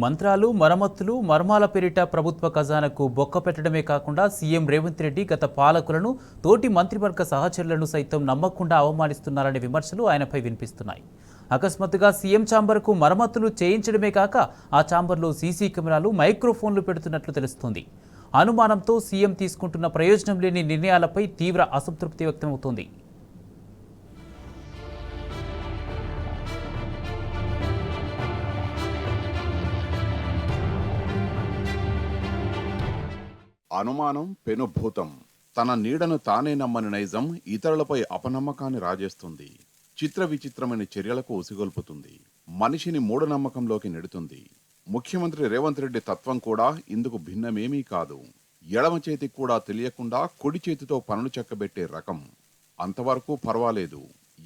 మంత్రాలు, మరమ్మతులు, మర్మాల పేరిట ప్రభుత్వ ఖజానాకు బొక్క పెట్టడమే కాకుండా సీఎం రేవంత్ రెడ్డి గత పాలకులను, తోటి మంత్రివర్గ సహచరులను సైతం నమ్మకుండా అవమానిస్తున్నారనే విమర్శలు ఆయనపై వినిపిస్తున్నాయి. అకస్మాత్తుగా సీఎం ఛాంబర్కు మరమ్మతులు చేయించడమే కాక ఆ ఛాంబర్లో సీసీ కెమెరాలు, మైక్రోఫోన్లు పెడుతున్నట్లు తెలుస్తోంది. అనుమానంతో సీఎం తీసుకుంటున్న ప్రయోజనం లేని నిర్ణయాలపై తీవ్ర అసంతృప్తి వ్యక్తమవుతోంది. అనుమానం పెనుభూతం. తన నీడను తానే నమ్మని నైజం ఇతరులపై అపనమ్మకాన్ని రాజేస్తుంది. చిత్ర విచిత్రమైన చర్యలకు ఉసిగొల్పుతుంది. మనిషిని మూఢనమ్మకంలోకి నెడుతుంది. ముఖ్యమంత్రి రేవంత్ రెడ్డి తత్వం కూడా ఇందుకు భిన్నమేమీ కాదు. ఎడమ చేతికి కూడా తెలియకుండా కుడి చేతితో పనులు చెక్కబెట్టే రకం. అంతవరకు పర్వాలేదు,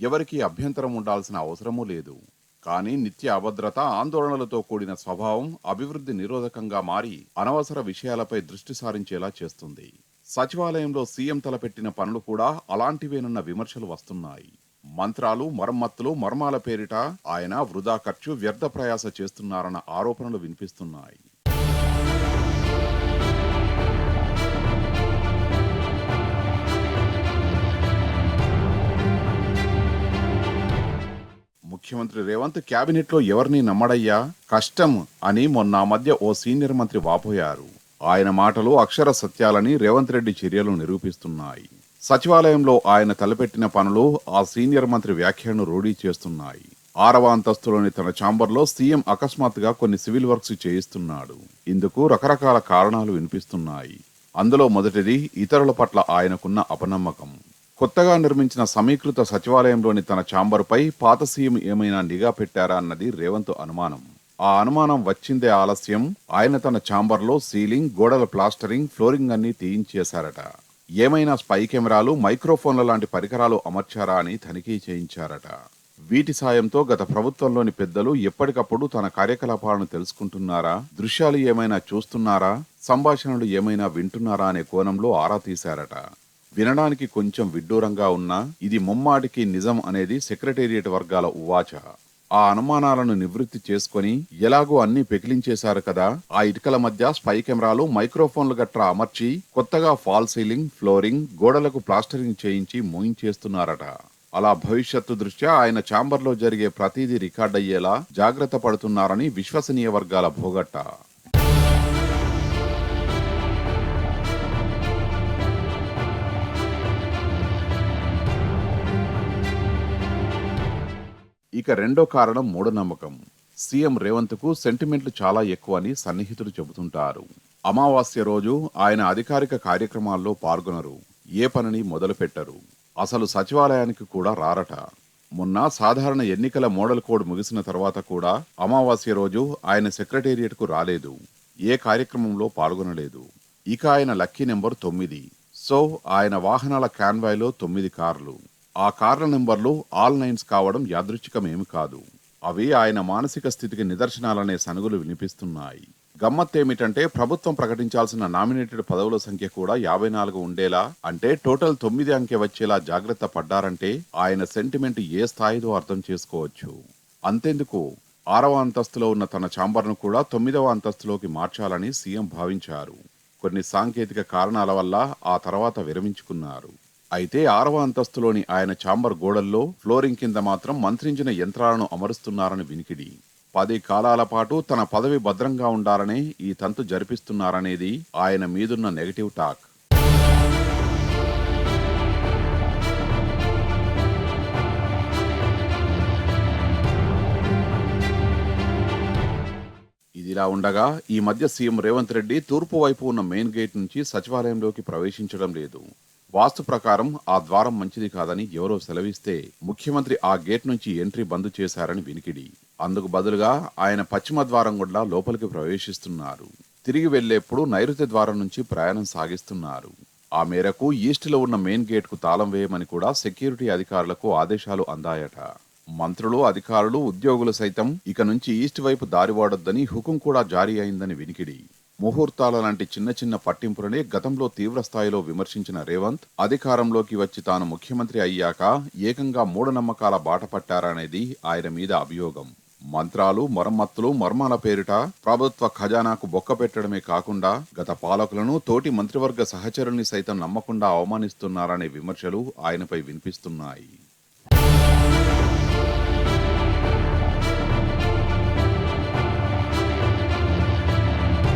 ఎవరికీ అభ్యంతరం ఉండాల్సిన అవసరమూ లేదు. కానీ నిత్య అభద్రత, ఆందోళనలతో కూడిన స్వభావం అభివృద్ధి నిరోధకంగా మారి అనవసర విషయాలపై దృష్టి సారించేలా చేస్తుంది. సచివాలయంలో సీఎం తలపెట్టిన పనులు కూడా అలాంటివేనన్న విమర్శలు వస్తున్నాయి. మంత్రాలు, మరమ్మతులు, మర్మాల పేరిట ఆయన వృధా ఖర్చు, వ్యర్థ ప్రయాస చేస్తున్నారన్న ఆరోపణలు వినిపిస్తున్నాయి. ముఖ్యమంత్రి రేవంత్ క్యాబినెట్లో ఎవరిని నమ్మడయ్యా, కష్టం అని మొన్న మధ్య ఓ సీనియర్ మంత్రి వాపోయారు. ఆయన మాటలు అక్షర సత్యాలని రేవంత్ రెడ్డి చర్యలు నిరూపిస్తున్నాయి. సచివాలయంలో ఆయన తలపెట్టిన పనులు ఆ సీనియర్ మంత్రి వ్యాఖ్యలను రూఢీ చేస్తున్నాయి. 6వ అంతస్తులోని తన ఛాంబర్లో సీఎం అకస్మాత్తుగా కొన్ని సివిల్ వర్క్స్ చేయిస్తున్నాడు. ఇందుకు రకరకాల కారణాలు వినిపిస్తున్నాయి. అందులో మొదటిది ఇతరుల పట్ల ఆయనకున్న అపనమ్మకం. కొత్తగా నిర్మించిన సమీకృత సచివాలయంలోని తన ఛాంబర్పై పాత సీఎం ఏమైనా నిఘా పెట్టారా అన్నది రేవంత్ అనుమానం. ఆ అనుమానం వచ్చిందే ఆలస్యం. ఆయన తన ఛాంబర్లో సీలింగ్, గోడల ప్లాస్టరింగ్, ఫ్లోరింగ్ అన్ని తీయించేశారట. ఏమైనా స్పై కెమెరాలు, మైక్రోఫోన్ల లాంటి పరికరాలు అమర్చారా అని తనిఖీ చేయించారట. వీటి సాయంతో గత ప్రభుత్వంలోని పెద్దలు ఎప్పటికప్పుడు తన కార్యకలాపాలను తెలుసుకుంటున్నారా, దృశ్యాలు ఏమైనా చూస్తున్నారా, సంభాషణలు ఏమైనా వింటున్నారా అనే కోణంలో ఆరా తీశారట. వినడానికి కొంచెం విడ్డూరంగా ఉన్నా ఇది ముమ్మాటికి నిజం అనేది సెక్రటేరియట్ వర్గాల ఉవాచ. ఆ అనుమానాలను నివృత్తి చేసుకుని ఎలాగో అన్ని పెకిలించేశారు కదా, ఆ ఇటుకల మధ్య స్పై కెమెరాలు, మైక్రోఫోన్లు గట్రా అమర్చి కొత్తగా ఫాల్ సీలింగ్, ఫ్లోరింగ్, గోడలకు ప్లాస్టరింగ్ చేయించి మూయించేస్తున్నారట. అలా భవిష్యత్తు దృష్ట్యా ఆయన ఛాంబర్లో జరిగే ప్రతిదీ రికార్డయ్యేలా జాగ్రత్త పడుతున్నారని విశ్వసనీయ వర్గాల భోగట్ట. ఇక రెండో కారణం మూఢనమ్మకం. సీఎం రేవంత్ కు సెంటిమెంట్లు చాలా ఎక్కువ అని సన్నిహితులు చెబుతుంటారు. అమావాస్య రోజు ఆయన అధికారిక కార్యక్రమాల్లో పాల్గొనరు, ఏ పనిని మొదలు పెట్టరు, అసలు సచివాలయానికి కూడా రారట. మొన్న సాధారణ ఎన్నికల మోడల్ కోడ్ ముగిసిన తర్వాత కూడా అమావాస్య రోజు ఆయన సెక్రటేరియట్కు రాలేదు, ఏ కార్యక్రమంలో పాల్గొనలేదు. ఇక ఆయన లక్కీ నెంబర్ 9. సో ఆయన వాహనాల కాన్వాయ్లో 9 కార్లు. ఆ కార్ల నెంబర్లు ఆల్ 9s కావడం యాదృచ్ఛికమేమి కాదు. అవి ఆయన మానసిక స్థితికి నిదర్శనాలనే సనుగులు వినిపిస్తున్నాయి. గమ్మత్తేమిటంటే ప్రభుత్వం ప్రకటించాల్సిన నామినేటెడ్ పదవుల సంఖ్య కూడా 54 ఉండేలా, అంటే టోటల్ 9 అంకె వచ్చేలా జాగ్రత్త పడ్డారంటే ఆయన సెంటిమెంట్ ఏ స్థాయిదో అర్థం చేసుకోవచ్చు. అంతెందుకు, 6వ అంతస్తులో ఉన్న తన ఛాంబర్ను కూడా 9వ అంతస్తులోకి మార్చాలని సీఎం భావించారు. కొన్ని సాంకేతిక కారణాల వల్ల ఆ తర్వాత విరమించుకున్నారు. అయితే 6వ అంతస్తులోని ఆయన ఛాంబర్ గోడల్లో, ఫ్లోరింగ్ కింద మాత్రం మంత్రించిన యంత్రాలను అమరుస్తున్నారని వినికిడి. 10 కాలాల పాటు తన పదవి భద్రంగా ఉండాలనే ఈ తంతు జరిపిస్తున్నారనేది ఆయన మీదున్న నెగటివ్ టాక్. ఇదిలా ఉండగా ఈ మధ్య సీఎం రేవంత్ రెడ్డి తూర్పు వైపు ఉన్న మెయిన్ గేట్ నుంచి సచివాలయంలోకి ప్రవేశించడం లేదు. వాస్తు ప్రకారం ఆ ద్వారం మంచిది కాదని ఎవరో సెలవిస్తే ముఖ్యమంత్రి ఆ గేట్ నుంచి ఎంట్రీ బంద్ చేశారని వినికిడి. అందుకు బదులుగా ఆయన పశ్చిమ ద్వారం గుండా లోపలికి ప్రవేశిస్తున్నారు. తిరిగి వెళ్లేప్పుడు నైరుతి ద్వారం నుంచి ప్రయాణం సాగిస్తున్నారు. ఆ మేరకు ఈస్ట్లో ఉన్న మెయిన్ గేట్కు తాళం వేయమని కూడా సెక్యూరిటీ అధికారులకు ఆదేశాలు అందాయట. మంత్రులు, అధికారులు, ఉద్యోగులు సైతం ఇక నుంచి ఈస్ట్ వైపు దారి వాడొద్దని హుకుం కూడా జారీ అయిందని వినికిడి. ముహూర్తాల లాంటి చిన్న చిన్న పట్టింపులనే గతంలో తీవ్ర స్థాయిలో విమర్శించిన రేవంత్ అధికారంలోకి వచ్చి తాను ముఖ్యమంత్రి అయ్యాక ఏకంగా మూఢనమ్మకాల బాట పట్టారనేది ఆయన మీద అభియోగం. మంత్రాలు, మరమ్మతులు, మర్మాల పేరిట ప్రభుత్వ ఖజానాకు బొక్క పెట్టడమే కాకుండా గత పాలకులను, తోటి మంత్రివర్గ సహచరుల్ని సైతం నమ్మకుండా అవమానిస్తున్నారనే విమర్శలు ఆయనపై వినిపిస్తున్నాయి.